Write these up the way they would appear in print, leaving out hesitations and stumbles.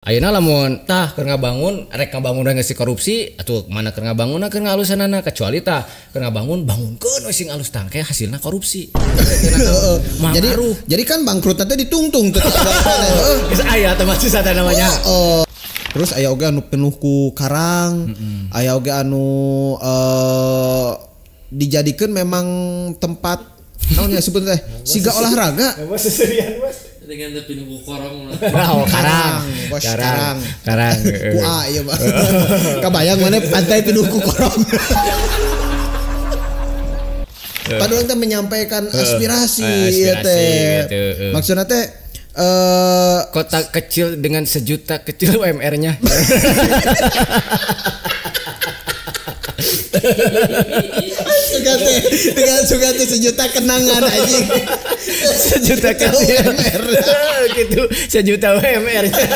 Ayeuna lamun tah keur ngabangun rek ngabangun geus si korupsi atuh mana keur ngabangun keur ngalusanana kecuali tah keur ngabangun bangunkeun we sing alus tangke hasilna korupsi. Jadi kan bangkrut teh ditungtung teh. Geus aya teh masih sata namanya. Terus aya oge anu penuh ku karang, aya oge anu dijadikeun memang tempat naon ya sebut teh siga olahraga. dengan tapi nunggu korong Oh, karang. Kua ieu mah. Kabayang mana pantai penuh ku korong. Padahal teh menyampaikan aspirasi ieu teh. Maksudna teh kota kecil dengan sejuta kecil UMR-nya. Suka teh sejuta kenangan anjing. Sejuta kecil UMR. Gitu, sejuta UMR-nya.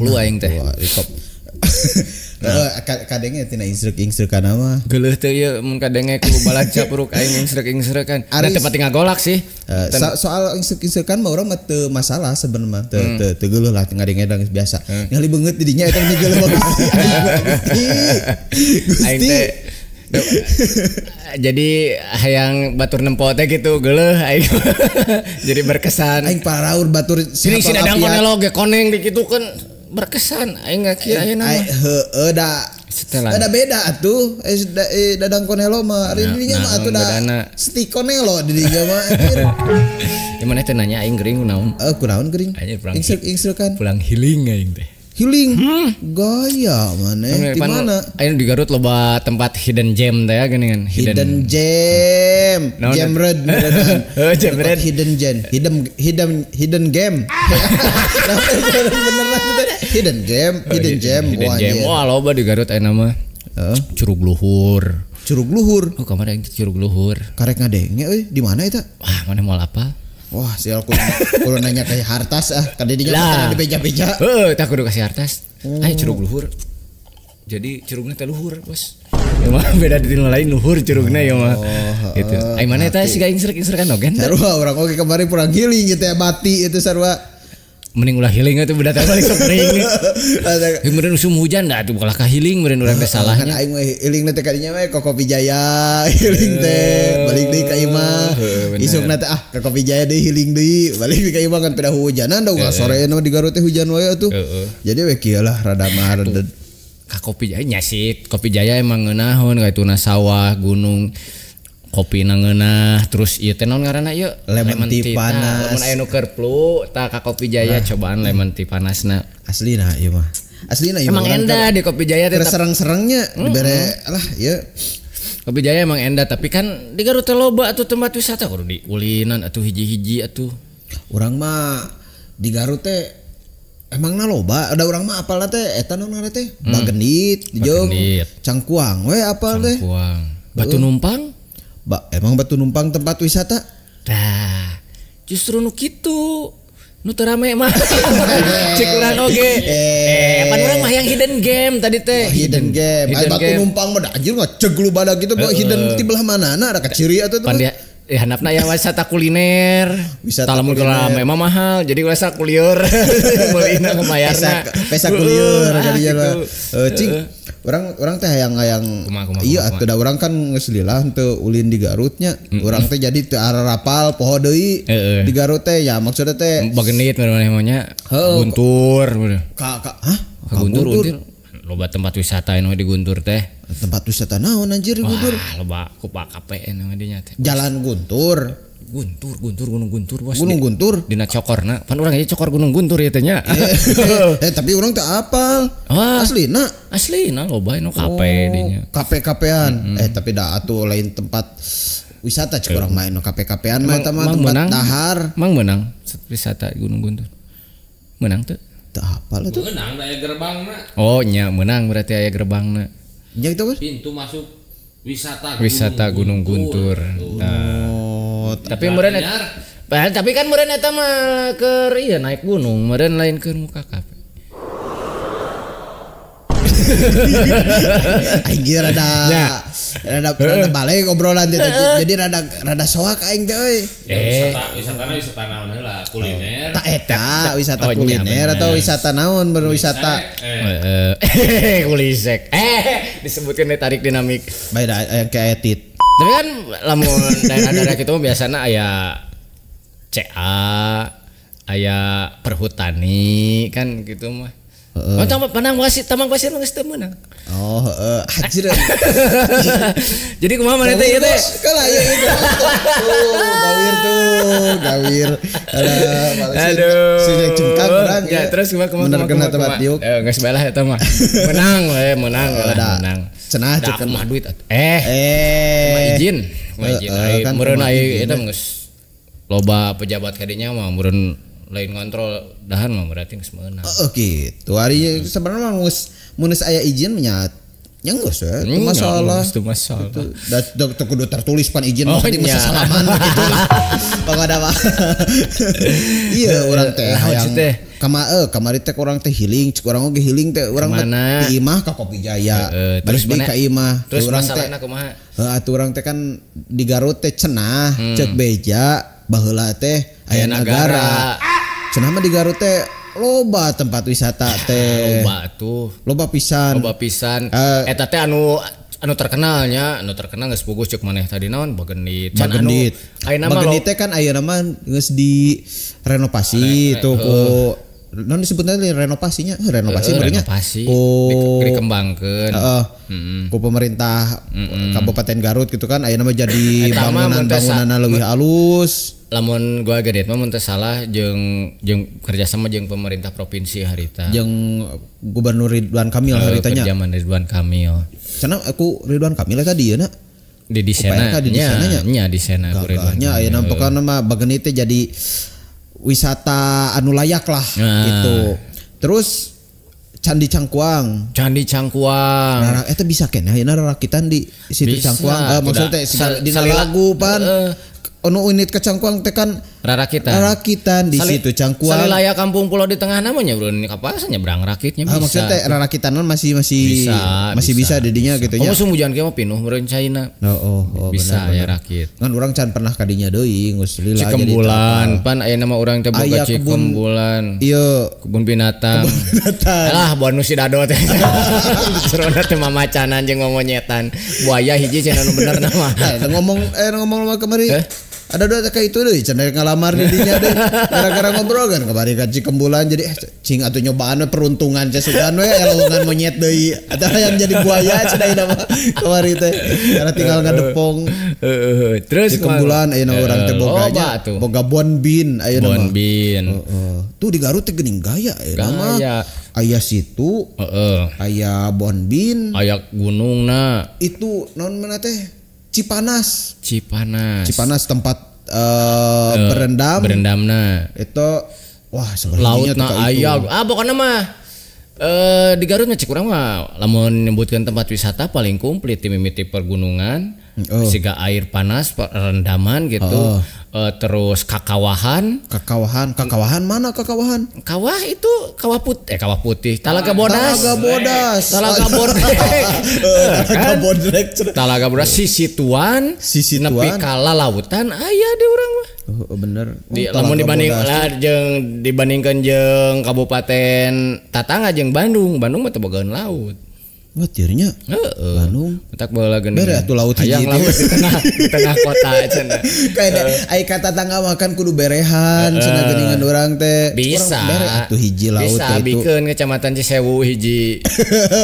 Lu aing teh. Kadenge tina instruk-instrukan mah. Geuleuh teh ieu mun kadenge ku balaca puruk aing instruk-instrukan. Da tempat tinggal golak sih. Soal instruk-instrukan mah urang mah teu masalah sebenarnya teu geuleuh lah ngadenge biasa. Ngali beungeut di dinya eta di geuleuh mah Gusti. Aing teh jadi hayang batur nempo teh gitu geuleuh aing. Jadi berkesan. Aing paraur batur sini dadang konelo ge koneng dikitukeun berkesan aing kieu ayeuna mah. Heueuh da beda atuh dadang konelo mah ari dinya mah atuh da stik konelo di dinya mah. Di mana teh nanya aing geuring kunaon? Kunaon geuring? Instruk-instrukan. Pulang healing aing teh. Healing gaya mana di mana? Ayo di Garut loba tempat hidden gem teh ya geuningan hidden gem gem red gem red hidden game beneran hidden gem wah loba di Garut aya nama Curug Luhur oh kamar yang Curug Luhur karek ngadenge euy di mana eta wah mana moal apa wah sial kudu nanya ke hartas kada di jalan di beja-beja tak kudu kasih hartas aya Curug Luhur jadi curugna teh luhur bos ya mah beda di lain luhur curugna ya mah gitu ai mana eta siga instruk-instrukan ogen sarua urang oge kemarin purang healing gitu ya bati itu sarua mending ulah healing itu beda teh balik kering kemudian musim hujan dah tuh ulah ka healing meureun urang teh salahnya aing mah healing teh kadinya mah ke Kopi Jaya healing teh balik deui ka imah isukna teh ke Kopi Jaya deui healing deui balik deui ka imah kan pada hujanan da ulah sore na di Garut teh hujan wae atuh jadi we kieu lah rada mah ka Kopi Jaya nya sih Kopi Jaya emang ngeunaheun kaituna sawah gunung kopi nangeunah terus ieu teh naon ngaranna ieu lemon tea panas mun aya nu keur flu tah ka Kopi Jaya cobaan lemon tea panasna aslina ieu mah emang endah di Kopi Jaya teh serang-serangnya dibere lah ieu Kopi Jaya emang endah tapi kan di Garut teh loba atuh tempat wisata kudu diulinan atuh hiji-hiji atuh urang mah di Garut teh emang loba ada urang mah apalna teh eta naon ngaranna teh Bagendit jeung Cangkuang we apal teh Batu Numpang emang Batu Numpang tempat wisata? Dah, justru nu kitu, nu teu rame mah. Cik urang oge. Pan urang mah yang hidden game tadi teh. Hidden game. Batu Numpang mah anjir ngeceg lu badak gitu hidden di belah manana ada kaciri atuh tuh. Handapna yang wisata kuliner. Wisata lamun rame mah mahal, jadi wisata kulieur. Meulina kumayarna. Pesa kulieur jadinya mah. Cing Orang teh hayang iya atuh da urang kan geus lillah teu ulin di Garutnya urang teh jadi teu ararapal poho deui di Garut teh ya maksudna teh Bagendit mana Guntur ka Guntur loba tempat wisata anu di Guntur teh tempat wisata naon anjir di Guntur loba ku KPN anu dinya teh Jalan Guntur Gunung Guntur bos. Gunung Guntur. Dina cokorna. Pan urang aja cokor Gunung Guntur ya teh nya. Tapi urang teh apal. Aslina loba anu KP dinya. KP-KPan. Tapi da atuh lain tempat wisata cek urang main no KP-KPan mah eta mah tempat dahar. Mang menang wisata Gunung Guntur. Menang teu? Teu hafal tuh. Menang da aya gerbangna. Oh nya menang berarti aya gerbangna. Nya itu kan. Pintu masuk Wisata Gunung Guntur. Oh, Tapi meureun tapi kan meureun eta mah keur ieu naik gunung, meureun lain keur muka kafe. Aing ge rada balik obrolan jadi rada soak aing teh euy. Wisata naon heula kuliner. Tak eta wisata kuliner atau wisata naon berwisata kulisek. Disebutkeun tarik dinamik. Bae aya kayak etit. Tapi kan lamun daerah-daerah kitu biasana aya CA, aya perhutani kan gitu mah. Oh, Taman Pasir geus teu meunang. Oh, anjir. Jadi kumaha maneh teh ieu teh? Kalah ieu itu. Gawir. Aduh. Si cengkak urang ya. Terus kumaha menerkeun tempat diuk. Geus belah eta mah. Menang. Cenah ceuk mah duit. Izin. Meureun aya eta geus loba pejabat kadinya mah meureun lain ngontrol dahan mah berarti geus meunang. Gitu. Ari sebenarnya mun aya izin menyat nya geus we, teu masalah. Teu masalah. Da kudu tertulis pan izin mah di masa salaman gitu. Pangada mah. Iya urang teh hayang kamari teh urang teh healing, cek urang oge healing teh urang di imah ka Kopi Jaya. Terus di ka imah. Terus masalahna kumaha? Atuh urang teh kan di Garut teh cenah, cek beja baheula teh aya nagara. Cenah mah di Garut teh loba tempat wisata teh. Loba pisan. Eta teh anu terkenalnya, geus puguh ceuk maneh tadi naon Bagendit. Bagendit teh kan ayeuna mah geus di renovasi tuh ku non disebutnya renovasinya benernya dikembangkeun ku pemerintah Kabupaten Garut gitu kan ayeuna mah jadi bangunan leuwih alus. Lamun gua gedet mah mun teu salah jeung kerjasama jeung pemerintah provinsi harita jeung Gubernur Ridwan Kamil haritanya zaman Ridwan Kamil cenah aku Ridwan Kamil tadi ieu na di disena nya disena ku Ridwan nya ayeuna pokona mah Bagendit teh jadi wisata anu layak lah gitu. Terus Candi Cangkuang. Nah, eta bisa keneh ayeuna rarakitan di situ Cangkuang. Maksudnya di lagu pan ono unit ke Cangkuang teh kan rarakitan di situ Cangkuang. Salilaya kampung pulau di tengah namanya bro, ini kapasan nyebrang rakitnya bisa. Maksudnya rarakitanan masih bisa didinya gitu nya. Musim hujan kieu mah pinuh meureun caina. Bisa ya rakit. Ngan urang can pernah kadinya deui geus lila jadi. Cikembulan, pan aya nama urang teh boga Cikembulan. Ieu kebun binatang. Alah buan nu si dado teh. Serona teh mamacanan jeung ngomonyetan. Buaya hiji cenah nu bener nama. Ngomong kemari. Ada dua kayak itu deh, cenah ngalamar di dinya deh. Gara-gara ngobrol kan kemarin kan Cikembulan jadi cing atuh nyobaan peruntungan cesugan we elongan monyet deui. Ada yang jadi buaya cenah ieu mah kemarin teh. Karena tinggal ngadepong. Terus Cikembulan ayeuna urang teh boga Bonbin ayeuna mah. Bonbin. Tuh di Garut teh geuning gaya ayeuna mah. Aya situ. Aya Bonbin. Aya gunungna. Itu naon mana teh? Cipanas tempat berendamna itu wah lautna aya pokoknya mah di Garut mah cik urang mah lamun nyebutkeun tempat wisata paling komplit ti mimiti pergunungan siga air panas rendaman gitu terus kakawahan mana kakawahan kawah itu kawah putih Talaga Bodas Talaga Bodas Sisituan nepi ka lautan aya di urang mah bener lamun dibandingkan jeung kabupaten tatangga jeung Bandung mah teu bogaeun laut. Wah tirinya Bandung tak baheula geuning. Bere atuh laut hiji laut di tengah kota cenah. Kayak ai kata tangga makan kudu berehan cenah geuningan urang teh. Bisa. Bere atuh hiji laut bisa, teh itu. Bisa bikeun Kecamatan Cisewu hiji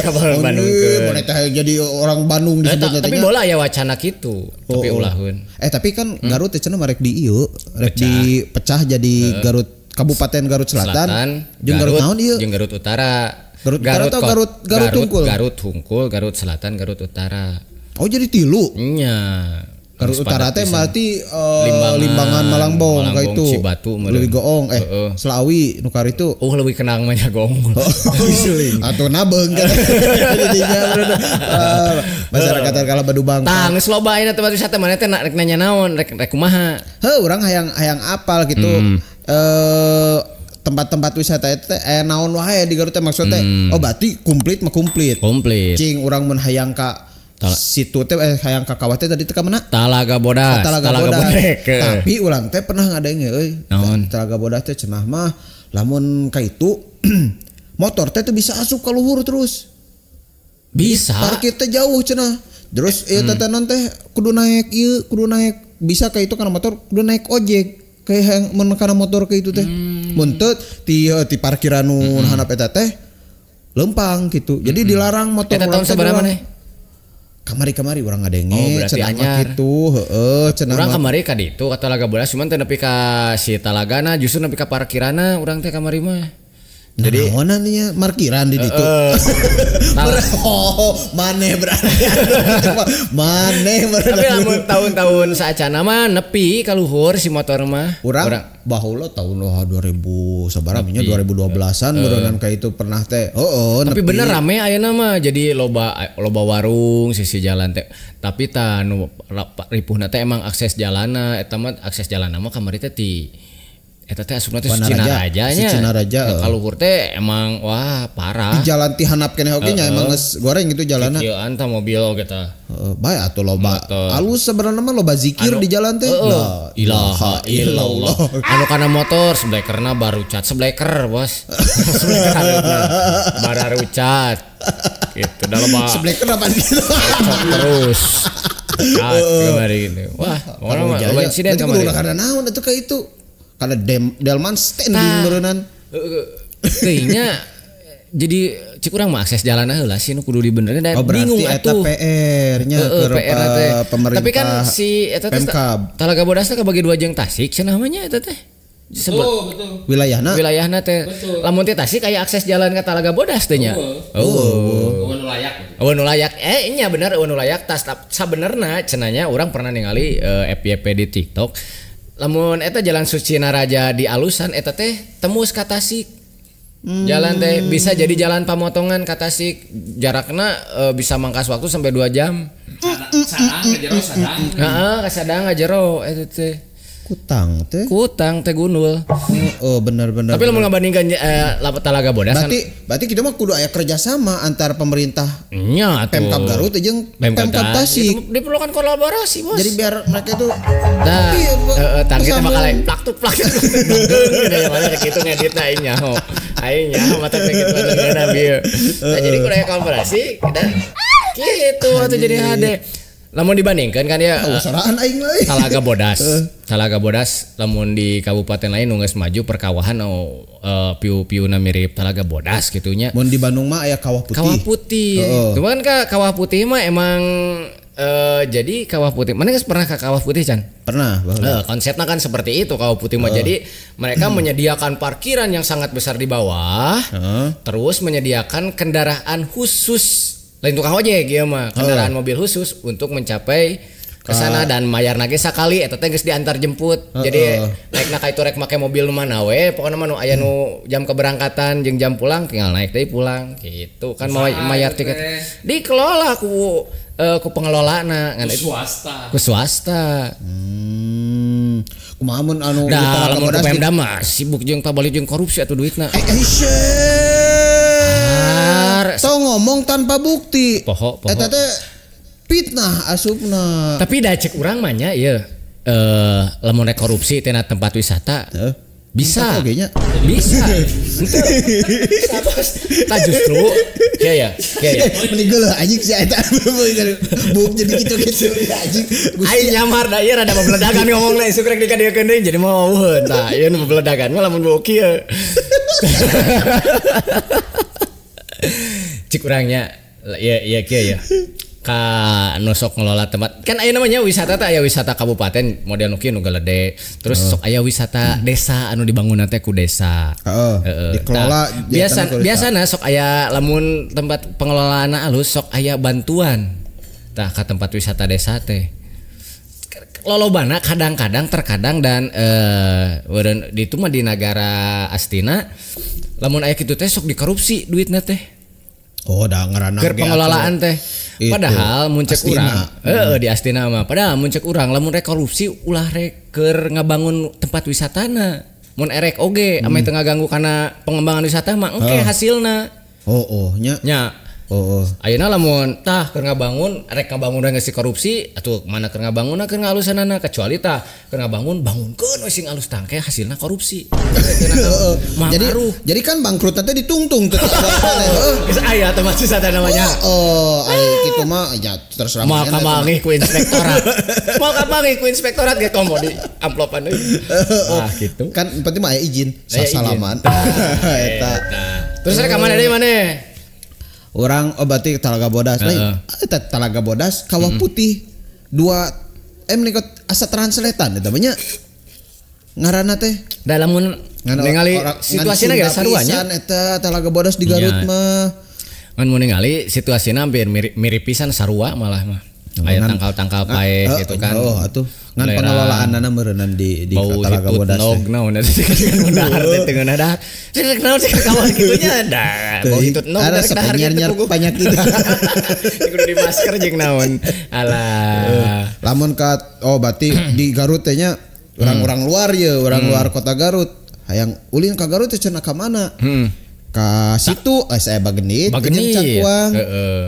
ka Bandung keun. Mun eta jadi orang Bandung disebutna teh. Tapi bola aya wacana kitu, tapi ulahun. Tapi kan Garut teh cenah marek di ieu, rek dipecah jadi Garut Kabupaten Garut Selatan jeung Garut naon ieu? Jeung Garut Utara. Garut Utara atau Garut Hungkul? Garut Hungkul, Garut Selatan, Garut Utara. Oh jadi tilu? Nya. Garut Utara teh berarti Limbangan, Malangbong kayak itu. Cibatu Leuwih goong Selawi nu karitu. leuwih kenang mah nya gong. Atau nabeung kan. Jadinya masyarakat kala Badubang. Tah geus loba ayeuna tempat wisata maneh teh rek nanya naon rek kumaha. Heuh urang hayang apal gitu. Tempat-tempat wisata itu naon wae di Garut teh maksudnya oh berarti komplit. Cing urang mun hayang ka situ teh hayang ka kawah teh tadi teh ka mana? Talaga Bodas. Tapi urang teh pernah ngadenge euy. Talaga Bodas teh cenah mah lamun ka itu motor teh bisa asup ka luhur terus. Bisa. Parkir teh jauh cenah. Terus tatanan teh kudu naik bisa ka itu kana motor kudu naik ojek. Kayak mun kana motor ke itu teh. Mun teu ti parkiran nu handap eta teh lempang gitu. Jadi dilarang motor eta tahun sabaraha maneh? Kamari urang ngadenge cenah mah kitu cenah urang kamari ka ditu ka Talaga Bodas cuman teu nepi ka si talagana justru nepi ka parkiranna urang teh kamari mah. Jadi naonan nya parkiran di ditu. Maneh berarti. Tapi lamun tahun-tahun saacana mah nepi ka luhur si motor mah. Urang baheula tahun 2000 sabaraha nya 2012-an berenang ka itu pernah teh. Tapi bener rame ayeuna mah jadi loba warung sisi jalan teh. Tapi tah nu ripuhna teh emang akses jalanna eta mah akses jalanna mah kamari teh ti eta teh asupna teh Cinaraja nya. Kaluhur teh emang wah parah. Di jalan ti handap keneh oge nya emang geus goreng gitu jalanna. Kieuan tah mobil oge tah. Bae atuh loba. Alus sebenarnya mah loba zikir di jalan teh. La ilaha illallah. Anu kana motor seblekerna baru cat sebleker bos. Seblekerna baru cat. Gitu dah loba. Sebleker apa gitu. Terus. Kemarin gitu. Wah, orang mah insiden kemarin. Karena naon atuh ka itu. Karena Delman standing berenang. Kayaknya jadi cik urang mah akses jalan heula sih nu kudu dibenerin dan bingung atuh. PR-nya pemerintah. Tapi kan si eta teh Talaga Bodas teh kabagi dua jeung Tasik cenah mah nya eta teh. Betul. Wilayahna teh. Lamun teh Tasik aya akses jalan ka Talaga Bodas teh nya. Nu layak. Nya bener nu layak tas sabenerna cenah nya urang pernah ningali FYP di TikTok. Lamun eta jalan Sucinaraja di alusan eta teh tembus ka Tasik. Jalan teh bisa jadi jalan pamotongan ka Tasik. Jarakna bisa mangkas waktu sampai 2 jam. Heeh, ka Sadang ngajero eta teh. Kutang teh gundul. Oh benar. Tapi lamun ngabandingkan Talaga Bodas berarti kita mah kudu aya kerjasama antar pemerintah nya Pemkab Garut jeung Pemkab Tasik. Diperlukan kolaborasi bos. Jadi biar mereka tuh target bakal plak ya mana kitu ngeditna aing nyaho mata kitu ada bieu. Jadi kudu aya kolaborasi dan kitu atuh jadi hade. Lamun dibandingkan kan ya Talaga Bodas lamun di kabupaten lain nu geus maju perkawahan piu-piuna mirip Talaga Bodas gitunya. Mun di Bandung mah aya Kawah Putih. Cuman ka Kawah Putih mah emang jadi Kawah Putih. Mana geus pernah ka Kawah Putih Chan? Pernah. Konsepnya kan seperti itu Kawah Putih mah. Jadi mereka menyediakan parkiran yang sangat besar di bawah. Terus menyediakan kendaraan khusus lain tukang ojek ya mah kendaraan mobil khusus untuk mencapai ke sana dan mayar nage sakali eta teh geus diantar jemput. Jadi naikna ka itu rek make mobil nu mana we pokona mah nu aya nu jam keberangkatan jeung jam pulang tinggal naik deui pulang gitu kan mayar tiket dikelola ku pengelolana ngan itu ku swasta. Kumaha mun anu lamun Pemda mah sibuk jeung pabalik jeung korupsi atuh duitna. So ngomong tanpa bukti. Poho. Eta teh fitnah asupna. Tapi da cek urang mah nya ieu lamun rek korupsi tina tempat wisata bisa. Bisa. Tah justru ya. Meninggal anjing si eta. Buk jadi kitu-kitu anjing. Aing nyamar da ieu rada babledagan ngomongna isuk rek dikadeukeun deui jadi mau weuheun. Tah ieu nu babledagan mah lamun bau kieu. Cik urangnya ya ka nosok ngelola tempat kan aya namanya wisata teh aya wisata kabupaten model nu kieu nu galede terus sok aya wisata desa anu dibangun teh ku desa dikelola biasana sok aya lamun tempat pengelolaanna alus sok aya bantuan tah ka tempat wisata desa teh lolobana kadang-kadang terkadang dan di itu mah di negara Astina lamun aya kitu teh sok dikorupsi duitna teh. Oh, da ngaranna Keur pengelolaan teh. Padahal muncul urang di Astina mah. Padahal muncul urang lamun rek korupsi ulah rek keur ngabangun tempat wisatana. Mun erek oge ame teu ngaganggu kana pengembangan wisata mah engke hasilna. Nya. Ayeuna lamun tah keur ngabangun rek ngabangun geus korupsi atuh mana keur ngabangun keur ngalusanana kecuali tah keur ngabangun bangunkeun we sing alus tangke hasilna korupsi. Jadi kan bangkrut teh ditungtung teh. Geus aya tempat wisata namanya. Kitu mah ya terserah mau kamangih ku inspektorat. Mau kamangih ku inspektorat ge komo di amplopan deui. Gitu. Kan penting mah aya izin salaman. Eta. Terus rek ka mana deui maneh? Orang berarti Talaga Bodas, Talaga Bodas, Kawah Putih, 2M nih asa translatean, itu banyak ngaranna teh. Dalam ningali situasinya gak saruanya. Eta Talaga Bodas di Garut mah. Ngan mau ningali situasinya hampir mirip pisan sarua malah mah. Aya tangkal-tangkal pae gitu kan. Atuh. Ngan pengelolaanna meureunnan di Talaga Bodas. Bau hitut nog naon dengan dahar teh teu ngeunadah. Cek naon sih kawan kitunya da. Bau hitut nog ada sepenyar banyak gitu. Kudu di masker jeung naon. Alah. Lamun ka berarti di Garut teh nya orang-orang luar ya, orang luar kota Garut. Hayang ulin ka Garut teh cenah ka mana? Ka situ saya Bagenit Cakuang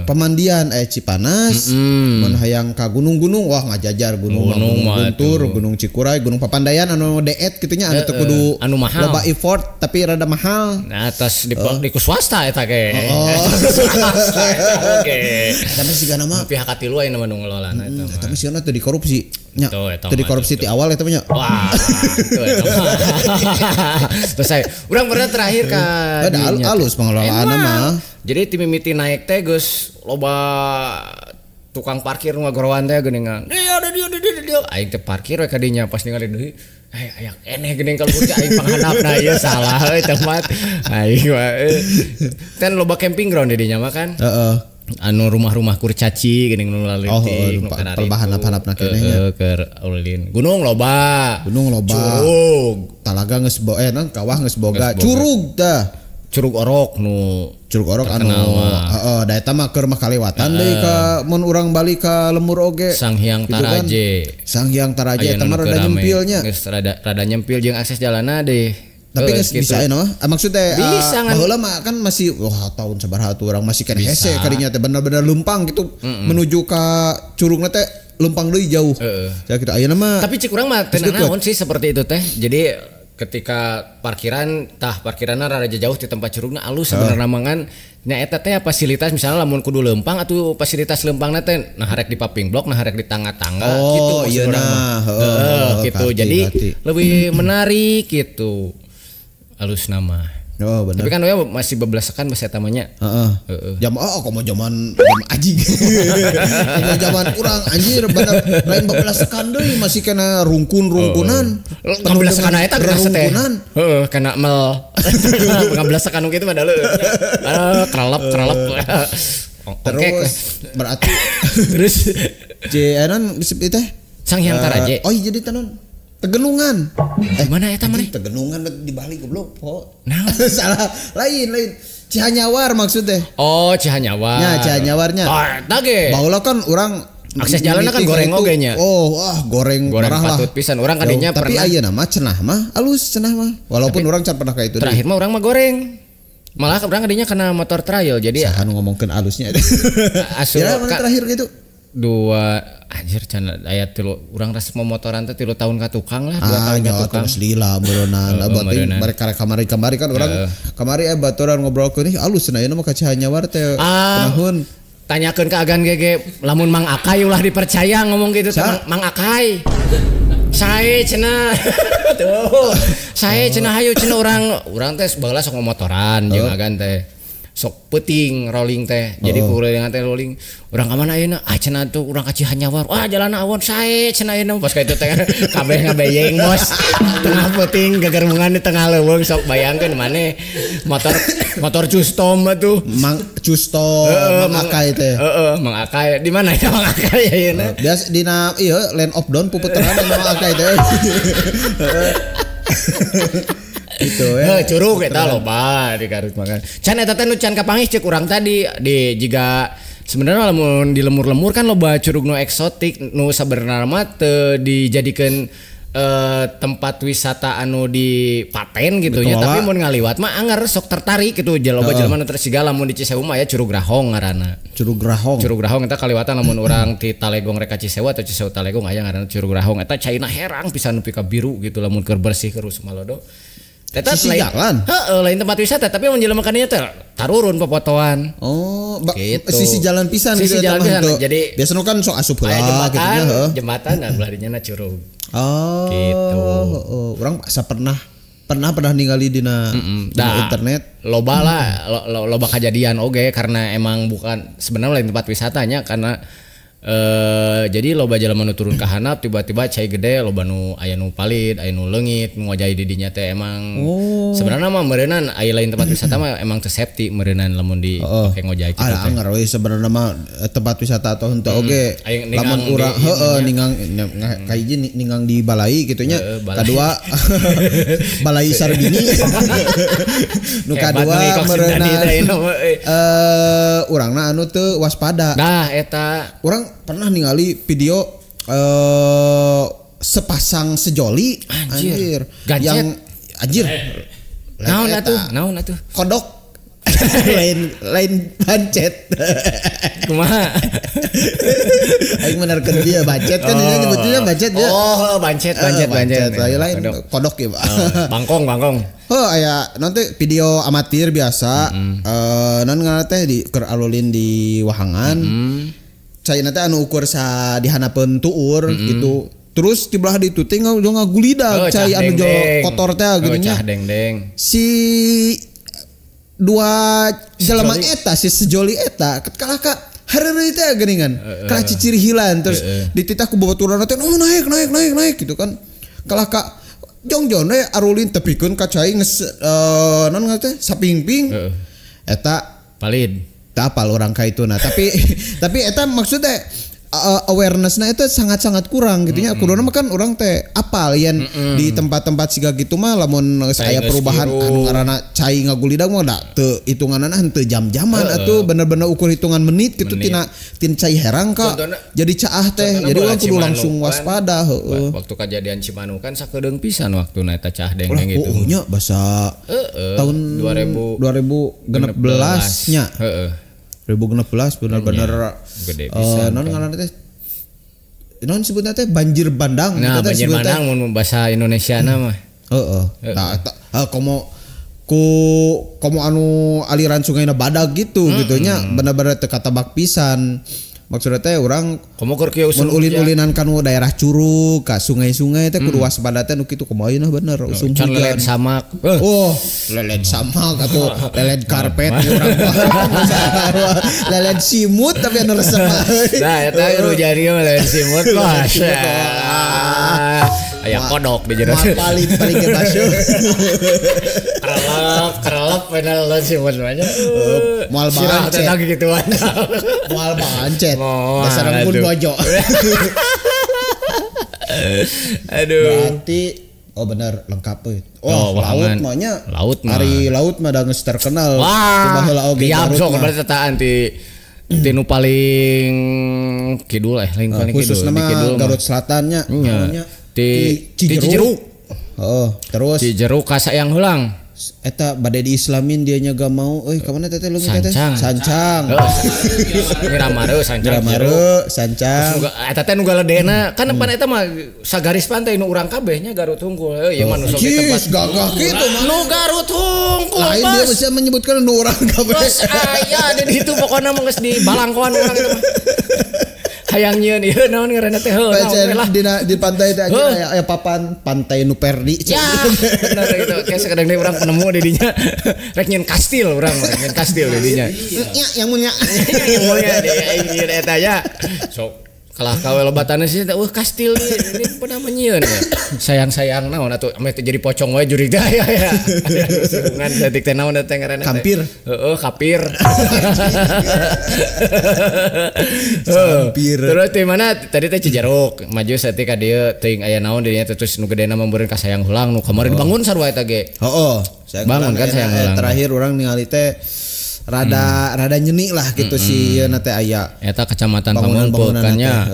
pemandian Cipanas mun hayang ka gunung-gunung wah ngajajar gunung Guntur, Gunung Cikuray, Gunung Papandayan anu deet kitunya anu teu kudu anu mahal loba effort tapi rada mahal. Nah atas di swasta eta ge. Oke. Tapi sigana mah pihak katilu aya nu ngelolaan eta. Tapi sigana teu dikorupsi. Nya teu dikorupsi ti awal eta mah nya. Wah. Itu eta. Terus saya urang pernah terakhir ka alus pengelolaan mah. Jadi tim mimiti naik teh geus loba tukang parkir ngagorowan teh geuningan. Dia. Aing teh parkir we ka dinya pas ningali deui. Aya eneh geuning kalau beuki aing panghandapna ieu salah euy tempat. Aing mah kan loba camping ground di dinya mah kan. Anu rumah-rumah kurcaci geuning nu laleutik nu kana pelbahan apa-apa keneh nya. Keur ulin. Gunung loba. Curug. Talaga geus kawah geus boga. Curug tah. Curug Orok anu da eta mah keur mah kalewatan deui ka mun urang bali ka Lembur oge Sanghyang Taraje eta mah rada nyempilnya geus rada nyempil jeung akses jalanna deh tapi geus bisa aya mah maksudnya bisa baheula mah kan masih tahun sabaraha tuh urang masih keneh hese kadinya teh bener-bener lempang gitu menuju ka curugna teh lempang deui jauh ya kitu ayeuna mah tapi cik urang mah teu naon sih seperti itu teh jadi ketika parkirannya rada jauh di tempat curugna alus sebenarnya mangan nya eta teh fasilitas misalnya lamun kudu lempang atau fasilitas lempangna teh nah harek di paping blok nah harek di tangga-tangga gitu iya gitu jadi lebih menarik gitu alus nama. Benar. Tapi kan we masih bebelasakan bahasa tamanya. Komo zaman anjing. Komo zaman urang anjir bener lain bebelasakan deui masih kena rungkun-rungkunan. Bebelasakan eta geus teh. Kena mel. Bebelasakan kitu mah dalu. Kralap. Terus berarti terus Jenan disebut teh Sanghyang Taraje. Oh iya jadi tanon Tegenungan. Mana eta maneh? Tegenungan di Bali goblok. Nah, salah. Lain. Cihanyawar maksudnya. Oh, Cihanyawar. Ya, Cihanyawarnya. Eta ge. Baheula kan urang akses jalanna kan goreng oge nya. Goreng parah lah. Patut pisan urang kadinya pernah. Tapi ayeuna mah cenah mah alus cenah mah. Walaupun urang can pernah ka itu. Terakhir mah urang mah goreng. Malah urang kadinya kena motor trail jadi saha nu ngomongkeun alusnya. Ya, terakhir gitu. 2 anjir can aya 3 urang ras memotoran teh 3 tahun ka tukang lah 2 tahun ka tukang terus lila beureunana berarti mereka kamari kan urang kamari baturan ngobrolkeun ih alus cenah mah ka Cihanyawar teh tahun tanyakeun ka agan gege lamun Mang Akai ulah dipercaya ngomong gitu Mang Akai sae cenah tuh sae cenah hayu cenah urang teh baheula sok memotoran jeung agan teh sok peuting rolling teh. Jadi kuliah teh rolling. Urang ka mana ayeuna? Cenah tuh urang ka Cihanyawar. Wah jalan awon sae cenah ayeuna pas ka itu teh kabeh ngabeyeng bos. Tengah peuting gegerbungan di tengah leuweung sok bayangkeun maneh motor custom tuh. Mang custom Mang Akai teh. Mang Akai. Di mana ya Mang Akai ayeuna? Biasa dina ieu Land of Down puputeran Mang Akai teh. Gitu ya. Curug eta loba di Garut makan. Can eta teh nu can kapanggih ceuk urang tadi di jiga sebenarnya lamun di lemur-lemur kan loba curug nu eksotik nu sabenerna mah teu dijadikeun tempat wisata anu di paten gitu nya tapi mun ngaliwat mah anger sok tertarik gitu loba jelema nu tersiga lamun di Cisewu mah ya Curug Grahong ngaranna. Curug Grahong eta kaliwatan lamun urang ti Talegong rek ka Cisewu atau Cisewu Talegong aya ngaranna Curug Grahong eta caina herang pisan nepi ka biru gitu lamun keur bersih keur Sumalodo. Eta jalan. Lain tempat wisata tapi mun jelema kana teh tarurun popotoan. Oh, gitu. Sisi jalan pisan gitu. Sisi jalan pisan. Jadi biasanya kan sok asup heula gitu nya, jembatan dan belarinya curug. Oh. Gitu. Urang asa pernah ningali dina internet. Loba lah, loba kejadian oge karena emang bukan sebenarnya lain tempat wisatanya karena jadi loba jelema nu turun ka handap tiba-tiba cai gede loba nu aya nu palid aya nu leungit nu ngajai di dinya teh emang sebenarnya mah meureunnan aya lain tempat wisata mah emang teu safety meureunnan lamun di pake ngojai kitu teh. Ada anger we sebenarnya mah tempat wisata atau henteu oge lamun urang ningang ka hiji ningang di balai kitu nya kadua balai Sarbini nu kadua meureunnan urangna anu teu waspada. Nah eta urang pernah ningali video sepasang sejoli anjir. Yang anjir naon atuh kodok lain bancet kumaha aing menerkeun dia bancet kan dia nyebutnya bancet dia bancet lain kodok ya bangkong aya nanti video amatir biasa non ngaranna teh di keur alulin di Wahangan cai nanti anu ukur sa dihanapeun tuur gitu terus di belah ditu teh ngagulidag cai anu jo kotor teh gitu nya si dua jelema eta si sejoli eta kalaka hareureuy teh geuningan kana ciciri hilan terus dititah ku babaturan teh naik gitu kan kalaka jongjon we arulin tepikeun ka cai naon ngaranna teh sapingping eta palid apal orang kayak itu nah tapi eta maksudnya awarenessnya itu sangat kurang gitu nya kuduna mah kan orang teh apal yen di tempat-tempat siga gitu mah lamun saya perubahan anu ngaranna cai ngagulidag mah da teu hitunganna henteu jam-jaman atuh bener-bener ukur hitungan menit gitu tina cai herang ka jadi caah teh jadi urang kudu langsung waspada waktu kejadian Cimanuk kan sakedeung pisan waktuna eta caah deng gitu nya basa tahun 2016 nya 2016 benar-benar gede pisan. Non ngaranna teh non sebutna teh banjir bandang. Nah, banjir bandang mun bahasa Indonesiana mah. Komo anu aliran sungainya badag gitu gitunya benar-benar teu katabak pisan. Maksudnya teh urang komo keur kieu mun ulin-ulinan kanu daerah Curug ka sungai-sungai teh kudu waspada teh nu kitu kumaha ayeuna bener usum hujan. Lelet samak. Lelet samak atau lelet karpet urang lelet simut tapi anu resep. Nah, eta nu jari lelet simut mah. Aya kodok di jero. Paling ge basu. Kerelep bener lelet simut banyak. Moal bancet gituan. Moal bancet. Dasar pun bojo. Aduh. Berarti benar lengkap euy. Laut mah hari laut mah da geus terkenal. Coba heula oge. Diam sok berarti tetaan ti nu paling kidul lain paling kidul. Khususna mah Garut Selatannya namanya ti Cijeruk. Terus Cijeruk ka sayang heulang. Eta bade diislamin dia nya gak mau euy ka mana teh leungit teh sancang Miramaru sancang eta teh nu galedena kan pan eta mah sagaris pantai nu urang kabeh nya Garut Hungkul ieu mah nu sok tempat gagah kitu mah nu Garut Hungkul lain dia bisa menyebutkan nu urang kabeh geus aya di ditu pokona mah geus di balangkoan urang eta mah hayang nyieun ieu naon ngaranna teh di pantai teh aya papan pantai Nuperdi. Ya, bener gitu. Kayak sekadang urang penemu di dinya. Rek nyieun kastil urang nyieun kastil di dinya. Nya yang munya. Yang munya di nyieun eta ya. Sok kalah kawe lobatannya sih, kastil ini pernah menyieun ya. Sayang naon atuh ame jadi pocong wae jurig dah ya. Hubungan detik teh naon teh ngaranna. Kampir. Heeh, kapir. Kampir. Terus di mana tadi teh Cijeruk, maju saeutik ka dieu teuing aya naon di dinya terus nu gedena membeureun ka sayang hulang nu kamari dibangun sarua eta ge. Heeh. Bangun kan sayang hulang. Terakhir urang ningali teh rada nyeni lah gitu sih nanti aya eta kecamatan Pamulpukannya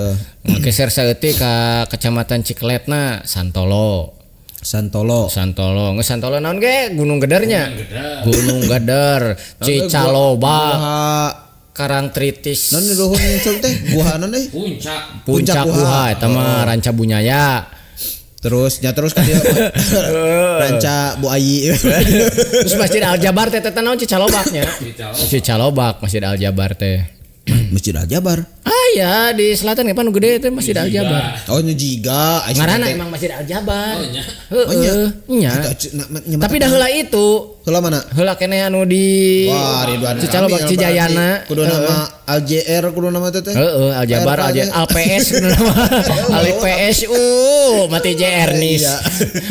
geser saeutik ka kecamatan Cikletna Santolo ngeus Santolo naon ge Gunung Gedernya Gunung Geder Cicaloba Karangtritis naon di luhur nyuncul teh guha naon deui Puncak Guha eta mah Ranca Bunyaya. Terus kan dia Ranca Bu Ayi. Terus Masjid Al-Jabar teh naon Cicalobaknya. Cicalobak Masjid Al-Jabar teh. Masjid Al-Jabar. Ya di selatan kan gede itu Masjid Al-Jabar. Oh nya jiga. Ngaranna emang Masjid Al-Jabar. Heeh. Nya. Tapi dah heula itu. Heula mana? Heula keneh anu di Ridwan Cicalobak Cijayana. Kudu nama Al-JR kudu nama teh. Heeh, Al-Jabar, Al-PS kudu nama. Al-PSU mati JR nis.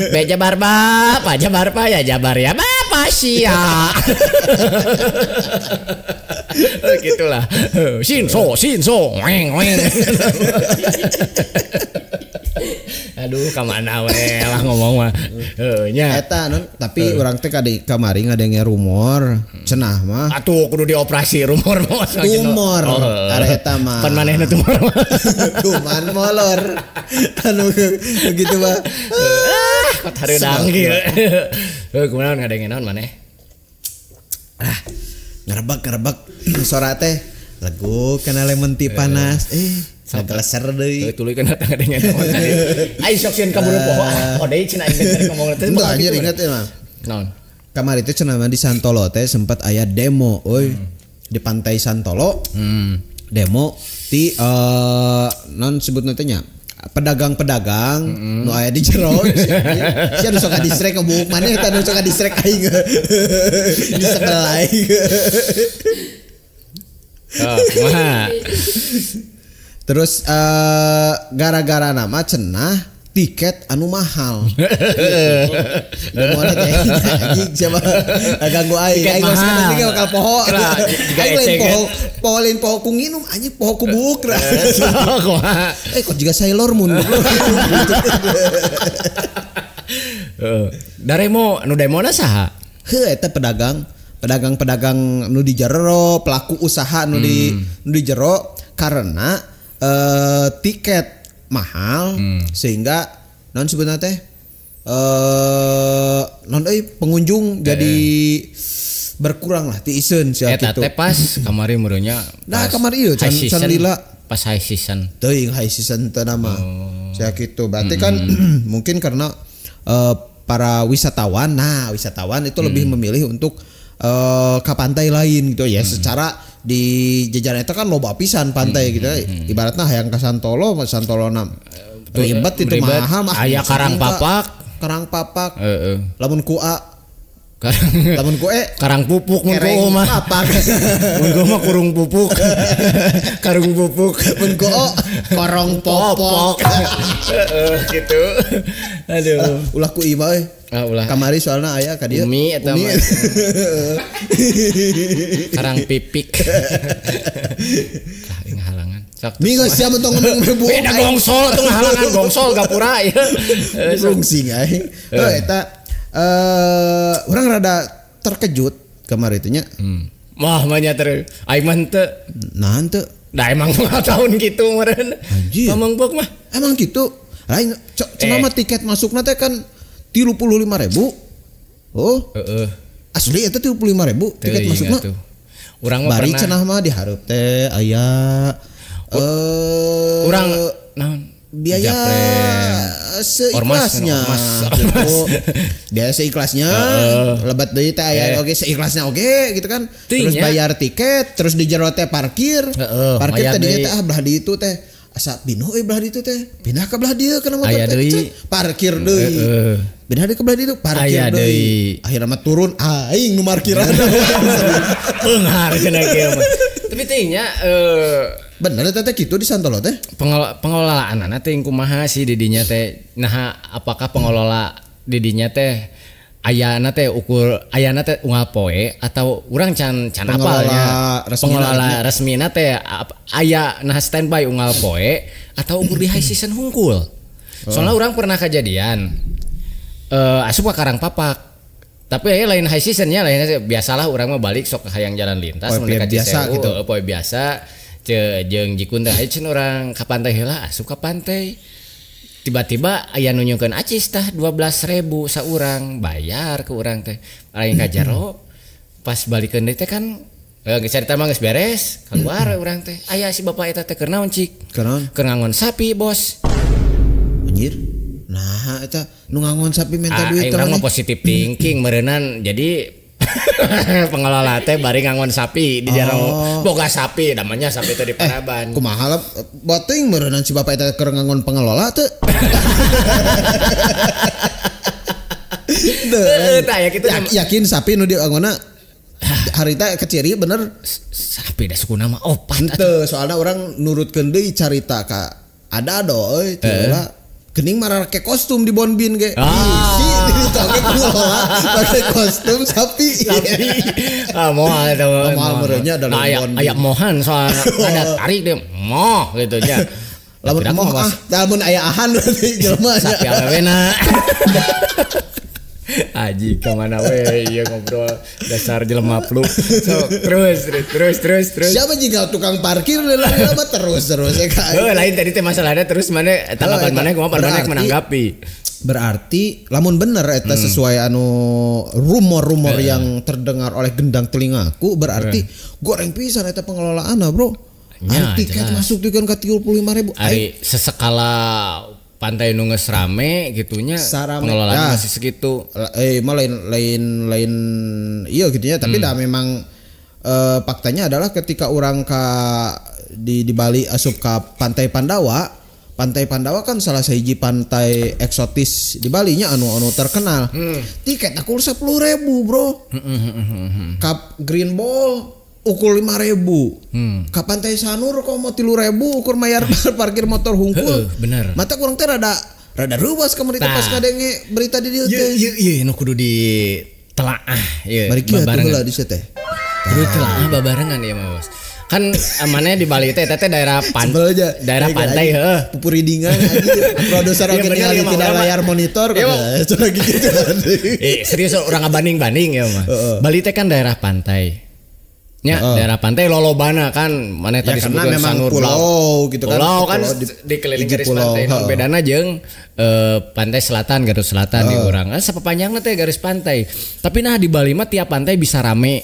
Be Jabar Pak Jabar Pak ya Jabar ya Bapak sia. Gitulah. Sinso. Weng. Aduh, kemana we lah ngomong mah. Nya. Eta non, tapi urang teh kamari ngadenge rumor, cenah mah. Atuh kudu dioperasi rumor mah. Tumor. Are eta mah. Pan manehna tumor mah. Tuman molor. Anu begitu mah. Kot hareudang kieu. Kumaha ngadenge naon maneh? Ngerebak sora teh lagu kana lemon tea panas sageleser deui tuluykeun eta ngadenge naon ai sok sieun kaburu poho deui cenah inget ngomong teh teu anjir inget mah naon kamari teh cenah di Santolo teh sempat aya demo di pantai Santolo demo ti non sebutna teh nya pedagang-pedagang nu aya di jero sia nu sok distrek ngebuk maneh eta nu sok distrek aing di sebelah terus gara-gara nama cenah tiket anu mahal. Demo ana teh anjing siapa ganggu aing mahal ge bakal poho. Lain poho ku nginum anjing poho ku buk. Kok juga Sailor Moon. Daremo anu demona saha? Heuh eta pedagang nu di jero pelaku usaha nu di jero karena tiket mahal sehingga non sebenarnya teh non pengunjung jadi berkurang lah ti iseun sia kitu. Eta teh pas kamari murunya. Nah kamari ieu can lila pas high season. Teuing high season teh nama. Sia kitu. Berarti kan mungkin karena para wisatawan itu lebih memilih untuk ke pantai lain gitu ya. Secara di jajaran itu kan loba pisan pantai gitu. Ibaratnya hayang ka Santolo na ribet itu mahal mah. Aya Karang Papak. Lamun kua lamun kue karang pupuk mun ku mah. Mun ku mah kurung pupuk. Karung pupuk. Mun ku korong popok. Gitu. Aduh. Ulah ku imah euy. Ulah. Kamari soalna aya ka dieu. Umi eta mah. Karang pipik. Ing halangan. Minggu sia mentong ngomong bebu. Beda gongsol tong halangan gongsol gapura ieu. Rungsing aing. Eta orang rada terkejut kemarin itu nya. Wah banyak aing mah teu. Nah teu. Da emang tahun gitu meureun. Ngomong bok mah. Emang gitu. Lain cenah mah tiket masukna teh kan 35.000. Oh. Asli eta 35.000 tiket masukna. Urang mah bari cenah mah dihareup teh aya urang naon biaya seikhlasnya biaya seikhlasnya lebat deui teh aya oge seikhlasnya oge gitu kan terus bayar tiket terus di jero teh parkir teh dinya teh belah di itu teh asa pindah belah ditu teh. Pindah ke belah dieu kana motor teh. Parkir deui. Pindah ke belah ditu parkir deui. Akhirna mah turun aing nu parkiran. Beunghar cenah kieu mah. Tapi teh nya bener teh kitu di Santolo teh. Pengelolaanna teh kumaha sih di dinya teh. Nah, apakah pengelola di dinya teh ayana teh unggal poe atau urang can apalnya pengelola resmina teh aya nah standby unggal poe atau ukur di high season hungkul. Soalnya urang pernah kejadian asup ka Karangpapak. Tapi aya lain high seasonnya lain biasalah urang mah balik sok hayang jalan lintas mendekati biasa gitu. Poe biasa jeung jikun teh cenah urang ka pantai heula asup ka pantai. Tiba-tiba aya nunjukkeun acis tah 12.000 saurang bayar ke urang teh lain ka jero pas balikeun deui teh kan geus carita mah geus beres keluar urang teh aya si bapak eta teh keur naon cik keur ngangon sapi bos anjir nah eta nu ngangon sapi minta duit urang mah positive thinking meureunnan jadi pengelola teh bari ngangon sapi di jero boga sapi namanya sapi teh di Paraban kumaha beuting meureunnan si bapak eta keur ngangon pengelola teh yakin sapi nu dianggona harita keciri bener sapi da sukuna mah opat teu soalna urang nurutkeun deui carita ka ada euy teu gening marah ke kostum di Bonbin ge. Isi dicoke pengelola pakai kostum sapi. Moal eta. Moal merenya dalam Bonbin. Aya mohan soal ada tarik dia moh gitu nya. Lamun moh lamun aya ahan berarti jelema nya. Sapi awena. Aji kemana we iya ngobrol dasar jelema pluk. So terus. Siapa jika tukang parkir lama terus ya kan. Lain tadi teh masalahnya terus mana tanggapan mana kumaha mana menanggapi. Berarti lamun bener eta sesuai anu rumor-rumor yang terdengar oleh gendang telingaku berarti goreng pisan eta pengelolaanna bro. Tiket masuk dikeun ka 35.000. Ari sesekala pantai nu geus rame gitunya pengelolaan masih segitu. Mah lain iya gitunya tapi dah memang faktanya adalah ketika orang di Bali asup ka Pantai Pandawa. Pantai Pandawa kan salah sahiji pantai eksotis di Bali nya anu terkenal. Tiket aku 10.000 bro. Kap Green Ball ukur 5.000. Ka Pantai Sanur kok mau 3.000 ukur mayar parkir motor hungkul. Bener. Mata kurang teh rada ruas kamari teh pas kadenge berita di dieu teh. Iya nu kudu ditelaah ieu. Bari kieu heula di situ teh. Kudu telaah babarengan ieu mah bos. Kan amannya di Bali teh daerah pantai heuh. Pupuridingan anjing. Produser oge ningali tina layar monitor kan. Gitu. Serius urang ngabanding-banding ya mah. Bali teh kan daerah pantai. Ya, daerah pantai lolobana kan mana tadi sebutkan Sanur pulau gitu kan. Pulau kan dikelilingi garis pantai. Bedana jeung pantai selatan Garut Selatan di urang. Sapapanjangna teh garis pantai. Tapi nah di Bali mah tiap pantai bisa rame.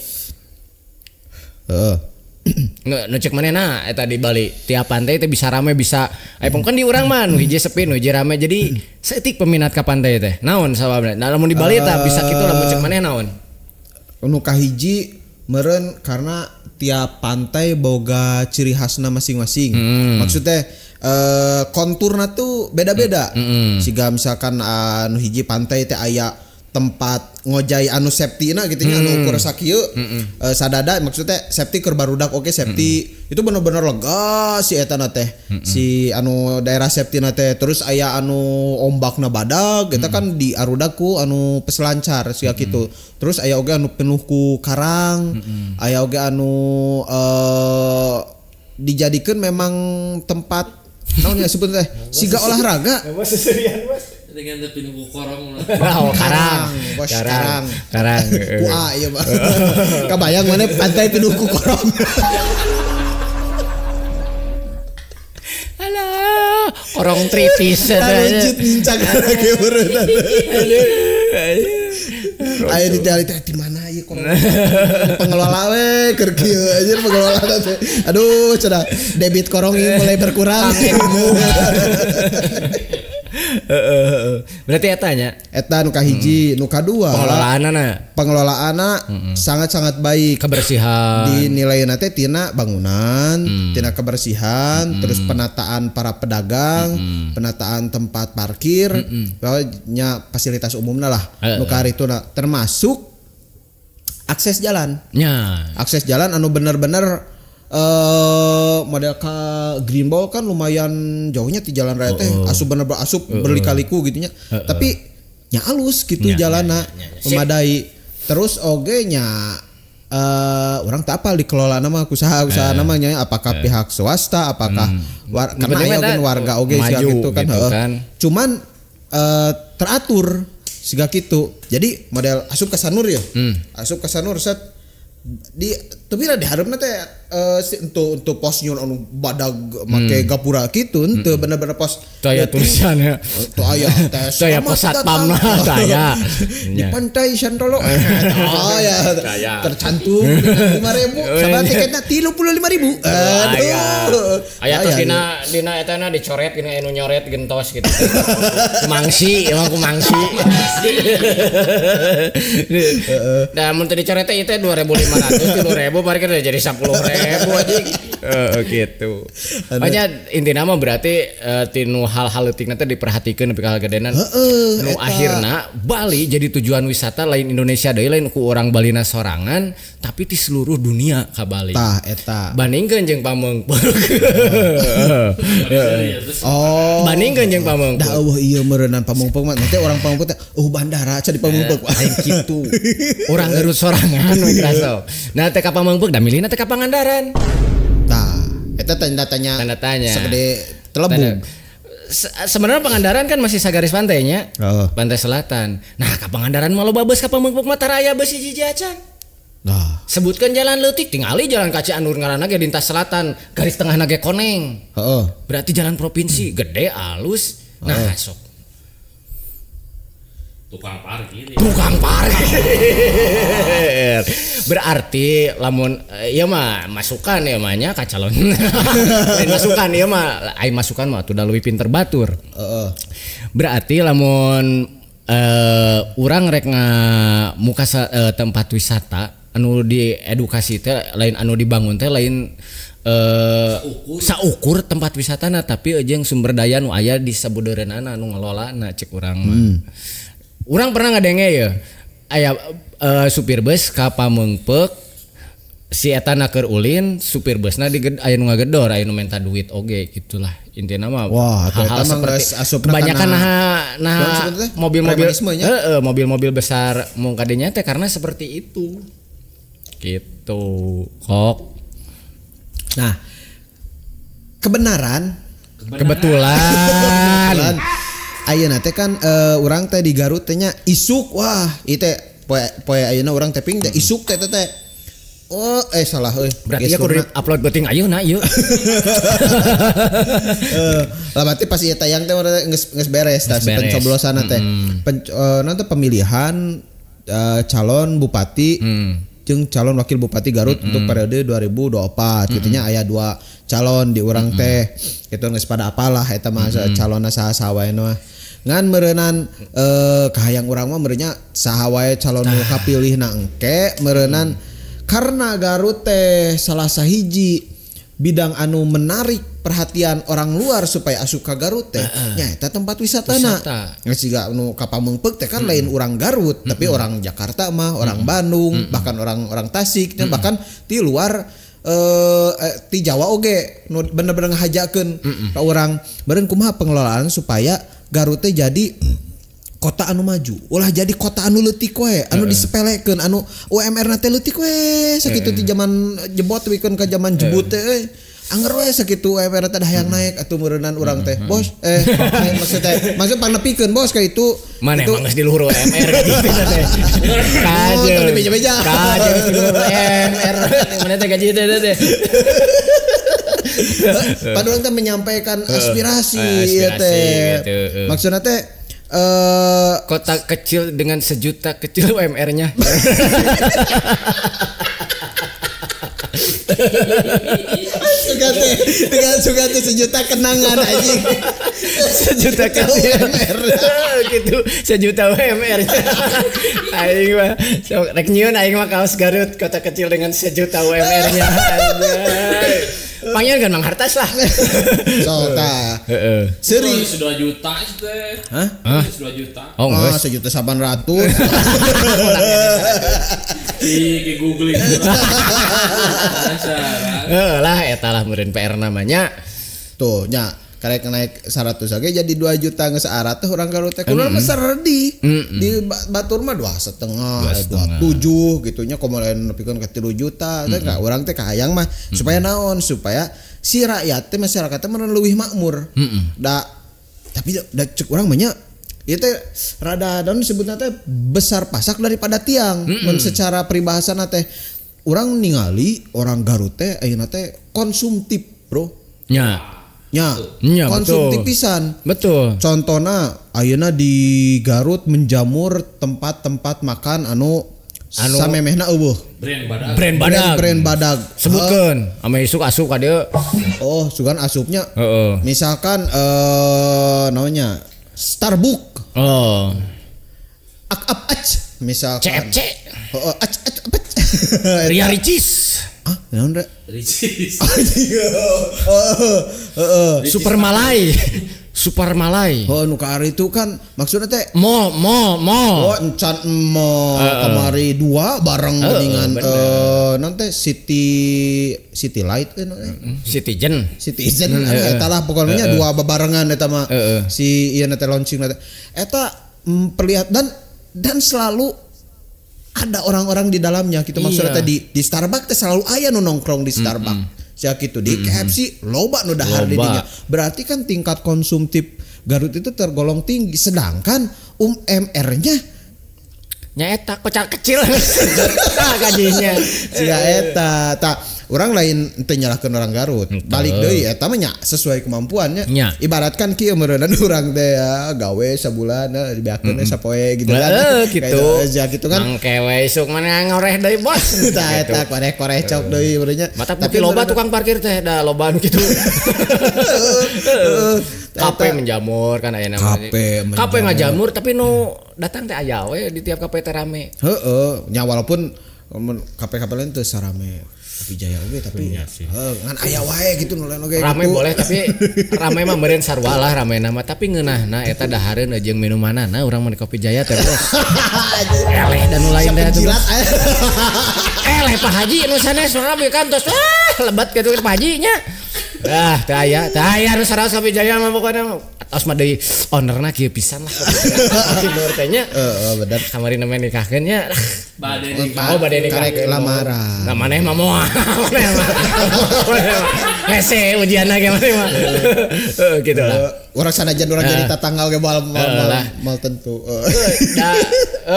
Nu cek manehna eta di Bali tiap pantai teh bisa rame bisa kan di urang mah nu hiji sepi nu hiji rame jadi setik peminat ka pantai teh. Naon sababna? Nah lamun di Bali teh bisa kitu lamun cek maneh naon? Nu kahiji meren karena tiap pantai boga ciri khasna masing-masing. Maksudnya konturna tuh beda-beda. Siga misalkan anu hiji pantai teh aya tempat ngojai anu septina gitu nya anu ukur sakieu sadada maksudnya safety keur barudak oke safety itu bener-bener lega si eta na teh si anu daerah safety na teh terus aya anu ombakna badag eta kan di arudaku anu peselancar sia kitu terus aya oge anu penuh ku karang aya oge anu dijadikeun memang tempat naon nya sebut teh siga olahraga dengan tapi nunggu korong karang kuah iya Pak kebayang mana pantai penuh ku korong alah korong tripis lucut nincak lagi berenang ayo dicari di mana ya korong pengelola we keur kieu aja pengelola teh aduh cenah debit korong mulai berkurang Berarti etanya eta nu kahiji, nu kadua pengelolaanna sangat-sangat baik. Kebersihan Dinilainya teh tina bangunan, tina kebersihan, terus penataan para pedagang, penataan tempat parkir, nya fasilitas umumna lah. Nu karituna termasuk akses jalan. Akses jalan anu bener-bener model ka Greenball kan lumayan jauhnya di jalan raya teh asup bener asup berlikaliku gitunya. Tapi nya alus gitu jalanna memadai. Terus oge nya orang tak apal dikelola nama usaha namanya apakah pihak swasta apakah karena aya warga oge siga gitu kan. Cuman teratur siga gitu. Jadi model asup ka sanur ya. Asup ka sanur set di tapi lah diharapna teh untuk pos nyun anu badag make gapura kitu teu bener-bener pos aya tulisannya teu aya tes aya pos satpamna aya di pantai Santolo aya tercantum 5.000 sabar tiketna 35.000 aduh aya tos dina eta na dicoret gini anu nyoret gentos gitu kumangsi emang kumangsi da mun teu dicoret teh itu 2.500 3.000 bari kan jadi 10.000 aja gitu. Banyak intinya mah berarti tinu hal-hal leutik nanti diperhatikan nepi ka gadenan. Nu akhirna Bali jadi tujuan wisata lain Indonesia deui lain ku orang Balina sorangan tapi di seluruh dunia ka Bali. Tah eta. Bandingkeun jeung Pameungpeuk. Bandingkeun jeung Pameungpeuk. Da eueuh ieu meureunnan Pameungpeuk mah nanti orang Pameungpeuk teh banda ca di Pameungpeuk lain kitu. Urang Garut sorangan we kraso. Nah teh ka Pameungpeuk da milihna teh ka Pangandaran. Tah, eta tanda tanya. Segede Telebung. Sebenarnya Pangandaran kan masih sagaris pantainya. Pantai selatan. Nah, ka Pangandaran mah loba beus ka Pameungpeuk mah taraya beus hiji jajan. Nah, sebutkan jalan leutik tingali jalan ka Ciandur ngaranna ge dintas selatan, garis tengahna ge Koneng. Berarti jalan provinsi gede alus. Nah, sok tukang parkir. Berarti lamun ieu mah masukan ya mahnya ka calon. Lain masukan ieu mah ai masukan mah udah leuwih pinter batur. Berarti lamun urang rek ngamuka tempat wisata anu diedukasi teh lain anu dibangun teh lain saukur tempat wisatana tapi jeung sumber daya nu aya di sabudeureunana anu ngelolana cek urang mah. Urang pernah ngadenge ya aya supir bus ka Pameungpeuk si eta na keur ulin supir busna aya nu ngagedor aya nu minta duit oge gitulah intina mah. Wah, hal-hal seperti kebanyakan mobil-mobil besar mung kadenya teh karena seperti itu gitu kok. Nah, kebetulan ayeuna teh kan urang teh di Garut teh nya isuk wah ieu teh poe ayeuna urang teh ping teh isuk teh oh salah euy berarti ya kudu upload beuting ayeuna ieu lah berarti pas ieu tayang teh geus beres tah pencoblosan teh nanti pemilihan calon bupati jeung calon wakil bupati Garut untuk periode 2024 kitu nya aya 2 calon di urang teh kitu geus pada apalah eta mah calonna saha wae mah ngan meureunnan kahayang urang mah meureunnya saha wae calon nu kapilihna engke meureunnan karena Garut teh salah sahiji bidang anu menarik perhatian orang luar supaya asup ka Garut teh nya eta tempat wisatana. Geus siga anu ka Pameungpeuk teh kan lain urang Garut tapi orang Jakarta mah orang Bandung bahkan orang Tasik bahkan di luar di Jawa oge nu bener-bener ngahajakeun ka urang beureun kumaha pengelolaan supaya Garut teh jadi kota anu maju ulah jadi kota anu leutik we anu disepelekeun anu UMR na teh leutik we sakitu ti zaman jebot wikeun ka zaman jebut teh angger we sakitu UMR teh hayang naik atuh meureunan urang teh bos maksud panepikeun bos ka itu mana emang geus di luhur UMR gitu teh kaje di meja-meja kaje di luhur UMR mana teh gaji teh padahal teh menyampaikan aspirasi teh maksudna teh kota kecil dengan 1 juta kecil UMR-nya. Suka teh sejuta kenangan anjing. Sejuta UMR. Gitu, sejuta UMR. Aing mah sok rek nyieun aing mah kaos Garut kota kecil dengan sejuta UMR-nya. Panggil kan Mang Hartas lah. Sota. Seri 2 juta teh. Hah? 2 juta. Oh, enggak. 1.800.000. Di googling. Lah eta lah meureun PR namanya. Tuh nya karek naik 100 lagi jadi 2 juta geus arat teh urang Garut teh kunaon mah serdi. Di Batur mah 2,5 7 gitu nya komo lain nepikeun ka 3 juta teh urang teh kahayang mah supaya naon supaya si rakyat teh masyarakat teh meureun leuwih makmur. Da tapi da cek urang mah nya ieu teh rada daun disebutna teh besar pasak daripada tiang. Mun secara peribahasana teh urang ningali orang Garut teh ayeuna teh konsumtif, Bro. Nya, konsumtif pisan. Betul. Contohna ayeuna di Garut menjamur tempat-tempat makan anu samemehna eueuh. Brand badag. Sebutkeun ame isuk asup ka dieu. Oh, sugan asupnya. Misalkan naonnya Starbucks. Oh. Misalkan CFC. Ria Ricis. Naon rek? Ricis. Super Malay. Oh, nu ka ari itu kan maksudnya teh Mall. Oh, encan mall kamari 2 bareng dengan nanti City Light Citizen eta lah pokoknya 2 bebarengan eta mah si ieu teh launching eta perlihat dan selalu ada orang-orang di dalamnya gitu maksudnya tadi di Starbucks teh selalu aya nu nongkrong di Starbucks sia kitu di KFC loba nu dahar di dinya berarti kan tingkat konsumtif Garut itu tergolong tinggi sedangkan UMR-nya nya eta kocar kecil gajinya sia eta tah urang lain teu nyalahkeun orang Garut balik deui eta mah nya sesuai kemampuannya ibaratkan kieu meureunna urang teh gawe sabulan dibeakeun sapoe gitu kan gitu aja gitu kan mangkewe isuk mana ngoreh deui bos tah eta koreh-koreh cok deui meureunnya tapi loba tukang parkir teh da loba anu kitu kape menjamur kan aya namanya kape ngajamur tapi nu datang teh aya we di tiap kape teh rame nya walaupun kape-kape lain teu sarame Kopi Jaya oge tapi ngan aya wae gitu nu lain oge rame gitu. Boleh tapi rame mah meureun sarua lah rame nama tapi ngeunahna eta dahareun jeung minumanana urang mah di Kopi Jaya teh bos eleh dan nu lain teh jilat eleh Pak Haji nu sanes rame kantos lebat kitu Pak Haji nya teu aya nu saraos Kopi Jaya mah pokona tos mah deui ownerna kieu pisan lah bener teh nya bener kamari nemen nikahkeun nya bade nikah karek lamaran nah maneh mah moal hese ujianna ge maneh mah gitu lah urang sanajan urang jadi tatangga ge mal tentu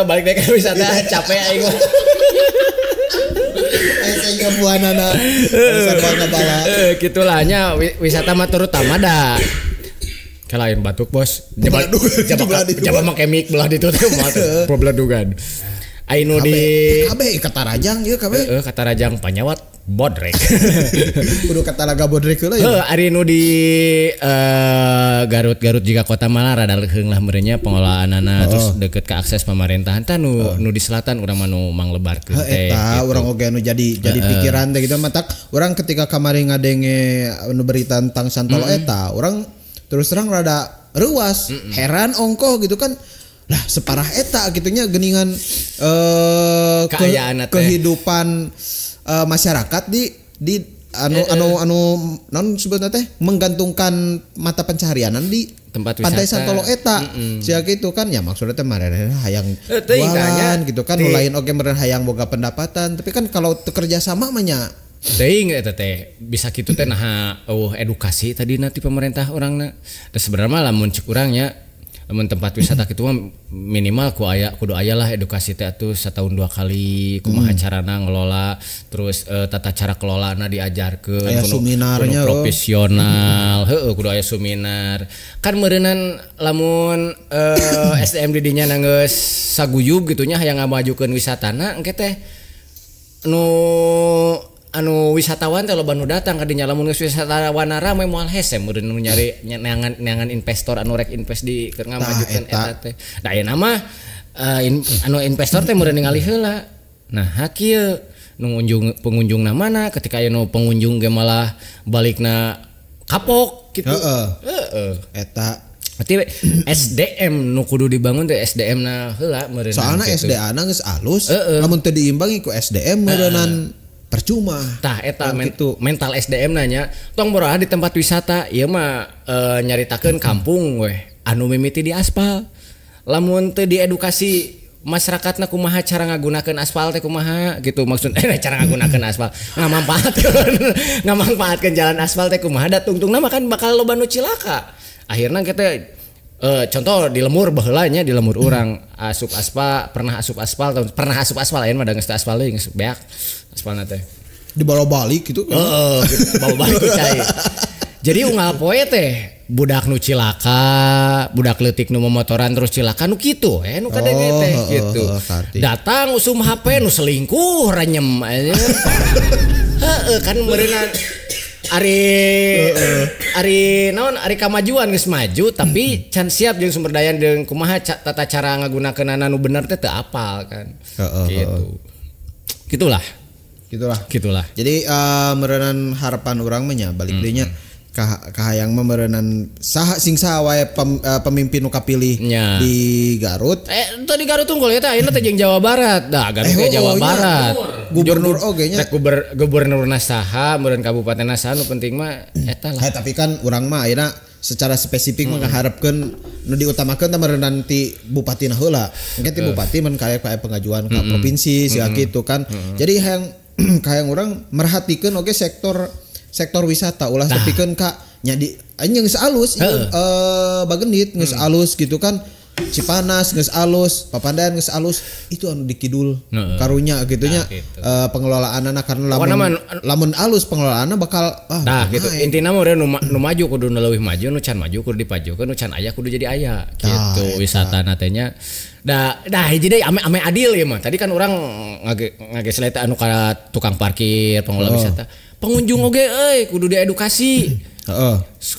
balik deui ka wisata capek aing mah hese buanana sarua bala gitulah nya wisata mah terutama da kalain batuk bos jaba make mic belah ditu teh problem dugan ainu di kabeh Katarajang ieu kabeh Katarajang panyawat bodrek kudu Kataraga bodrek heula ya ari nu di Garut juga kota malah rada leuheung lah meureunnya pengelolaanana terus deket ke akses pemerintahan tah nu di selatan urang mah nu manglebarkeun teh eta urang oge anu jadi pikiran teh gitu matak urang ketika kamari ngadenge anu berita tentang Santolo eta urang terus terang rada ruas heran ongkoh gitu kan lah separah eta gitunya geningan kehidupan masyarakat di anu non sebutna teh menggantungkan mata pencaharianan di tempat wisata Pantai Santolo eta sia gitu kan ya maksudnya teh marene hayang jualan gitu kan lain oge meureun hayang boga pendapatan tapi kan kalau kerja sama mah nya teuing eta teh bisa kitu teh nah edukasi tadi nanti pemerintah urangna da sebenarnya lamun cek urang nya lamun tempat wisata kitu mah minimal kudu aya lah edukasi teh atuh setahun 2 kali kumaha carana ngelola terus tata cara kelolaana diajarkeun kudu profesional kudu aya seminar kan meureunan lamun SDM di dinya geus saguyub gitu nya hayang ngamajukeun wisatana engke teh nu anu wisatawan teh loba nu datang ka dinya lamun geus wisatawan rame moal hese meureun nu nyari neangan investor anu rek invest di keur ngamajukeun eta teh. Da ayeuna mah anu investor teh meureun ningali heula. Nah, hakieu nu pengunjungna mana ketika aya nu pengunjung ge malah balikna kapok gitu. Heeh. Eta berarti SDM nu kudu dibangun teh SDM na heula meureun. Soalna gitu. SDA-na geus alus, lamun teu diimbangi ku SDM meureunan percuma. Tah eta mental SDM nanya tong boroah di tempat wisata ieu mah nyaritakeun kampung weh anu mimiti di aspal. Lamun teu diedukasi masyarakatna kumaha cara ngagunakeun aspal teh kumaha gitu maksud cara ngagunakeun aspal ngamangpaatkeun jalan aspal teh kumaha da tungtungna mah kan bakal loba nu cilaka. Akhirna kita contoh di lemur baheula nya di lemur urang pernah asup aspal aya mah da geus aspal deui geus beak aspalna teh dibawa balik gitu kan. Bawa balik ku cai. Jadi unggal poe teh budak nu cilaka, budak leutik nu memotoran terus cilaka nu kitu nu kadenge teh gitu. Datang usum HP nu selingkuh ranyem aja. Heeh kan meureunna Ari kamajuan geus maju tapi can siap jeung sumber daya jeung kumaha tata cara ngagunakeun anu bener teh teu apal kan. Gitu. Gitulah. Jadi meureunnan harapan urang mah nya balik deui nya kahayang mah meureunnan saha sing saha wae pemimpin nu kapilih di Garut. Itu di Garut unggul eta ayeuna teh jeung Jawa Barat. Da Garut ke Jawa Barat. Gubernur oge nya. Gubernurna saha meureun kabupatenna saha nu penting mah eta lah. Tapi kan urang mah ayeuna secara spesifik mah ngaharepkeun nu diutamakeun teh meureunnan ti bupatina heula. Engke ti bupati mun kayak pengajuan ka provinsi sia kitu kan. Jadi hayang urang merhatikeun oge sektor wisata ulah sapikeun ka nya di anjeun geus alus Bagendit geus alus gitu kan. Cipanas geus alus, Papandayan geus alus, itu anu di kidul karunya gitu nya pengelolaanna karena lamun alus pengelolaanna bakal gitu. Intina mah nu maju kudu nu leuwih maju, nu can maju kudu dipajukeun, nu can aya kudu jadi aya gitu wisatana teh nya. Da hiji deui ame adil ieu mah. Tadi kan urang ngageslete anu ka tukang parkir, pengelola wisata. Pengunjung oge kudu diedukasi.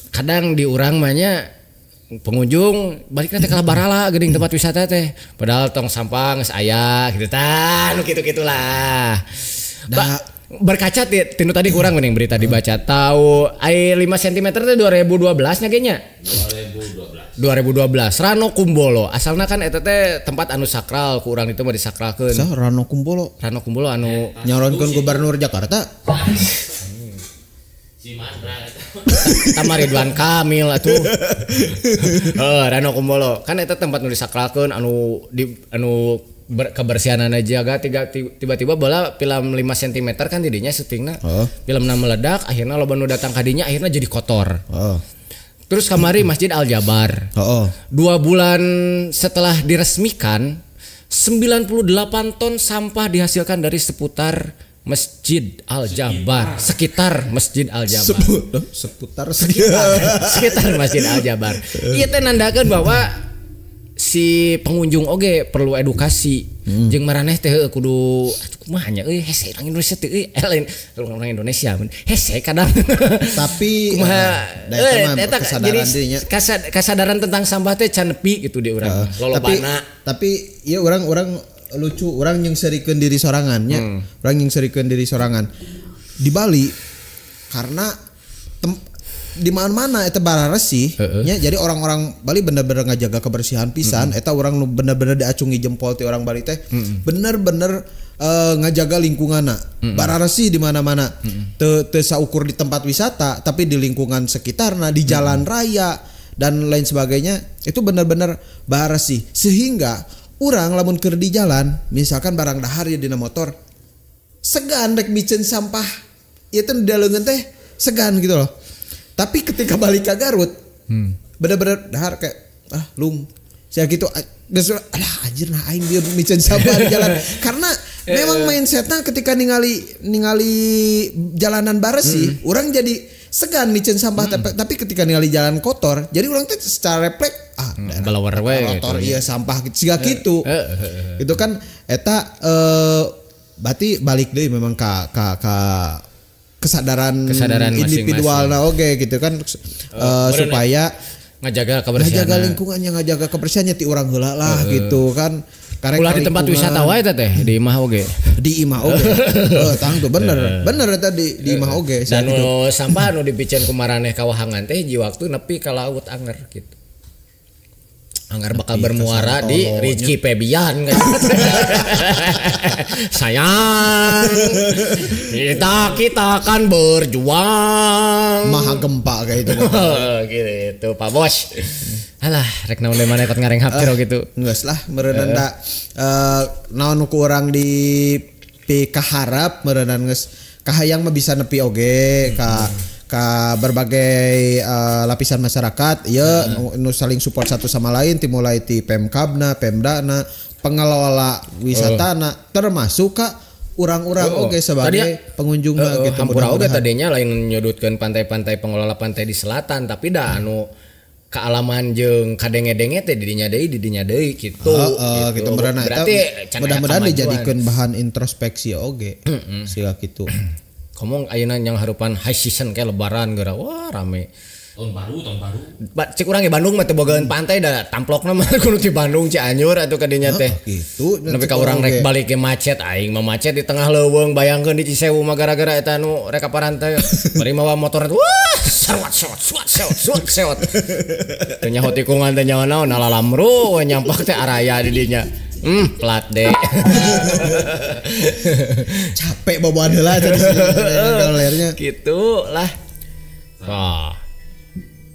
Kadang di urang mah nya pengunjung baliknya teh kalah barala geuning tempat wisata teh padahal tong sampah geus aya gitu tah nu kitu-kitulah. Berkaca tinu tadi kurang mending berita dibaca tahu ai 5 cm teh 2012 nya genya 2012 Rano Kumbolo asalna kan eta teh tempat anu sakral ku urang itu mah disakralkeun. Rano Kumbolo anu nyaronkeun gubernur Jakarta. Tamar Ridwan Kamil atuh. Rano Kumbolo kan eta tempat nu disakralkeun anu kebersihanana jaga tiba-tiba bola film 5 cm kan didinya syutingna. Filmna meledak akhirnya loba nu datang ka dinya akhirnya jadi kotor. Terus kamari Masjid Al Jabar. 2 bulan setelah diresmikan 98 ton sampah dihasilkan dari seputar Masjid Al Jabar, sekitar Masjid Al Jabar. Sekitar Masjid Al Jabar. Ieu teh nandakeun bahwa si pengunjung oge perlu edukasi. Jeung maraneh teh kudu kumaha nya hese urang Indonesia teh lain urang Indonesia hese kadang. Tapi kumaha eta kesadaran dirinya. Kesadaran tentang sampah teh can nepi gitu di urang. Lolobana. Tapi ieu urang lucu orang yang serikeun diri sorangannya orang yang serikeun diri sorangan di Bali karena di mana-mana eta bararesih nya jadi orang-orang Bali bener-bener ngajaga kebersihan pisan eta orang nu bener-bener diacungi jempol ti orang Bali teh bener-bener ngajaga lingkunganna bararesih di mana-mana teu saukur di tempat wisata tapi di lingkungan sekitarna di jalan raya dan lain sebagainya itu bener-bener bararesih sehingga urang lamun keur di jalan misalkan barang dahar ya dina motor segan rek miceun sampah ieu teh daleungeun teh segan gitu loh. Tapi ketika balik ke Garut bener-bener dahar kayak lung sia gitu alah anjir nah aing dia miceun sampah di jalan karena memang mindsetna ketika ningali jalanan baresih urang jadi segan miceun sampah tapi ketika ningali jalan kotor jadi urang teh secara refleks balawar we kotor ieu sampah siga kitu. Itu kan eta berarti balik deh memang ka kesadaran individual masing-masing. nah oke gitu kan supaya ngajaga kebersihan. ngajaga lingkungannya, ngajaga kebersihannya ti urang heula lah gitu kan. Ulah di tempat wisata wae teh di imah oge. Di imah oge. Tang tuh bener eta di imah oge. Dan nu sampah nu dipicen ku maraneh ka wahangan teh hiji waktu nepi ka laut Anger gitu. Anger bakal bermuara di Rizky Febian kan. Sayang, kita akan berjuang. Maha gempa kayak itu. Gitu Pak Bos. Alah, rek naon deui maneh kot ngarenghap cero gitu. Geus lah meureunna da naon ku urang di kaharap meureunna geus kahayang mah bisa nepi oge ka berbagai lapisan masyarakat ya nu saling support satu sama lain dimulai ti Pemkabna, Pemdana, pengelola wisatana termasuk ka urang-urang oge sebagai pengunjung gitu. Hampura oge tadinya lain nyudutkeun pantai-pantai pengelola pantai di selatan tapi da anu kealaman jeung kadenge-denge teh didinya deui gitu. Gitu benerna eta mudah-mudahan dijadikeun bahan introspeksi oge. Siga kitu. Ngomong ayeuna yang harupan high season kayak lebaran geura wah rame. Tahun baru. Cik urang di Bandung mah teu bogaeun pantai da tamplokna mah kudu di Bandung Cianjur atuh ka dinya teh. Gitu. Nepi ka urang rek balik ke macet aing mah macet di tengah leuweung bayangkeun di Cisewu mah gara-gara eta nu rek parantai. Bari mawa motor wah sewot. Teu nyaho tikungan teh nyawa naon lalamru nyampak teh araya di dinya. Plat deh. Capek bawa heula tadi lernya. Gitu lah. Wah.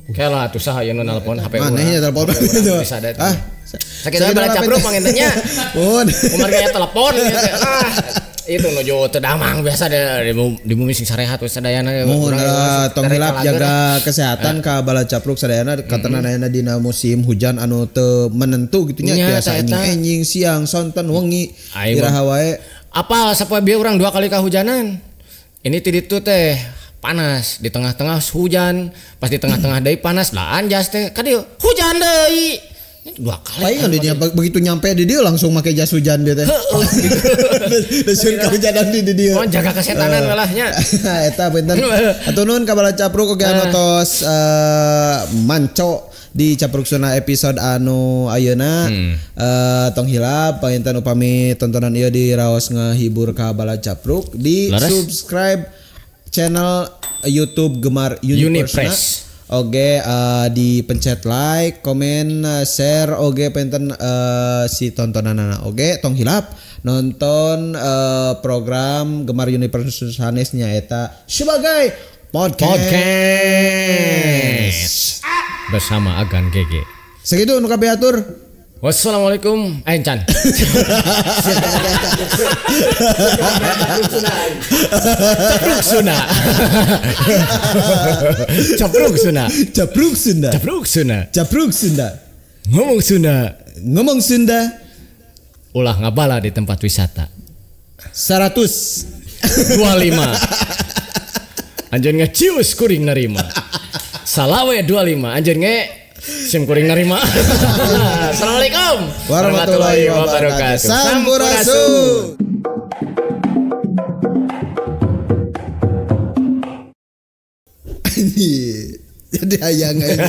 Kalah tuh saha yang nelpon HP urang. Manehnya telepon itu. Sakitu bala capruk pangintennya. Mun. Umar gaya telepon itu nuju teu damang biasa di bumi sing sarehat we sadayana urang tong hilap jaga kesehatan ka bala capruk sadayana katana dayana dina musim hujan anu teu menentu gitu nya biasa enjing siang sonten wengi iraha wae. Apa sapoe bieu urang 2 kali kahujanan. Ini ti ditu teh panas di tengah-tengah hujan pas di tengah-tengah deui panas lah anjas teh ka dieu hujan deui 2 kali. Paling dia begitu nyampe di dia langsung pakai jas hujan dia teh. Deuseun kahujanan di dia. Oh jaga kesehatanan walahnya. Eta pinten. Atuh nuhun ka bala capruk oge anu tos manco di Capruk Suna episode anu ayeuna tong hilap panginten upami tontonan ieu diraos ngahibur ka bala capruk di subscribe channel YouTube Gemar Universe. Oge dipencet like, komen, share oge penten si tontonanana oge tong hilap nonton program Gemar Universe sanesnya eta sebagai podcast bersama Agan GG. Segitu nu kabeh atur. Wassalamualaikum. Encan. Capruk Sunda. Ngomong Sunda. Ulah ngabala di tempat wisata. 125. Anjeun ngecius kuring nerima. Salawe 25 anjeun sim kuring nerima. Assalamualaikum warahmatullahi wabarakatuh. Sampurasun. Jadi hayang aja.